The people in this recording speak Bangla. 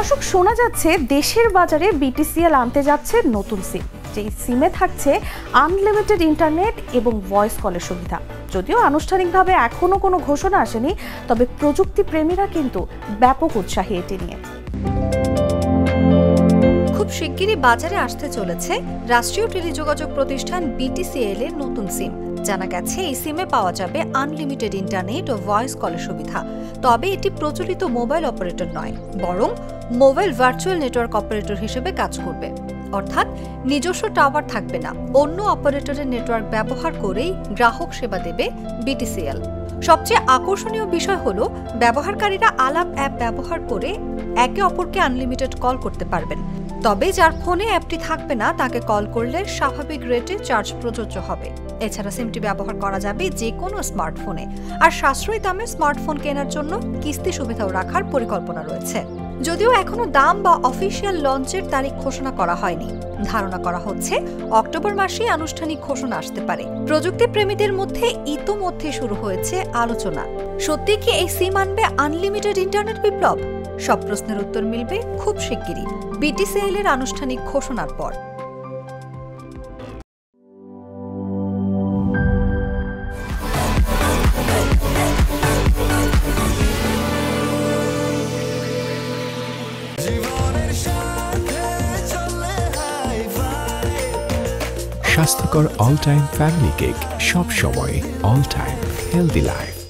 দর্শক, শোনা যাচ্ছে দেশের বাজারে বিটিসিএল আনতে যাচ্ছে নতুন সিম, যেই সিমে থাকছে আনলিমিটেড ইন্টারনেট এবং ভয়েস কলের সুবিধা। যদিও আনুষ্ঠানিকভাবে এখনো কোনো ঘোষণা আসেনি, তবে প্রযুক্তি প্রেমীরা কিন্তু ব্যাপক উৎসাহী এটি নিয়ে। খুব শিগগিরই বাজারে আসতে চলেছে রাষ্ট্রীয় টেলিযোগাযোগ প্রতিষ্ঠান বিটিসিএল এর নতুন সিম। জানা গেছে এই সিমে পাওয়া যাবে আনলিমিটেড ইন্টারনেট ও ভয়েস কলের সুবিধা। তবে এটি প্রচলিত মোবাইল অপারেটর নয়, বরং মোবাইল ভার্চুয়াল নেটওয়ার্ক অপারেটর হিসেবে কাজ করবে। অর্থাৎ নিজস্ব টাওয়ার থাকবে না, অন্য অপারেটরের নেটওয়ার্ক ব্যবহার করেই গ্রাহক সেবা দেবে বিটিসিএল। সবচেয়ে আকর্ষণীয় বিষয় হলো ব্যবহারকারীরা আলাপ অ্যাপ ব্যবহার করে একে অপরকে আনলিমিটেড কল করতে পারবেন। তবে যার ফোনে অ্যাপটি থাকবে না তাকে কল করলে স্বাভাবিক রেটে চার্জ প্রযোজ্য হবে। এছাড়া সিমটি ব্যবহার করা যাবে যে কোনো স্মার্টফোনে। আর সাশ্রয়ী দামে স্মার্টফোন কেনার জন্য কিস্তি সুবিধাও রাখার পরিকল্পনা রয়েছে। যদিও এখনো দাম বা অফিসিয়াল লঞ্চের তারিখ ঘোষণা করা হয়নি, ধারণা করা হচ্ছে অক্টোবর মাসেই আনুষ্ঠানিক ঘোষণা আসতে পারে। প্রযুক্তি প্রেমীদের মধ্যে ইতোমধ্যে শুরু হয়েছে আলোচনা, সত্যি কি এই সিম আনবে আনলিমিটেড ইন্টারনেট বিপ্লব? সব প্রশ্নের উত্তর মিলবে খুব শিগগিরই বিটিসিএল এর আনুষ্ঠানিক ঘোষণার পর। স্বাস্থ্যকর অল টাইম ফ্যামিলি কেক, সব সময় অল টাইম হেলদি লাইফ।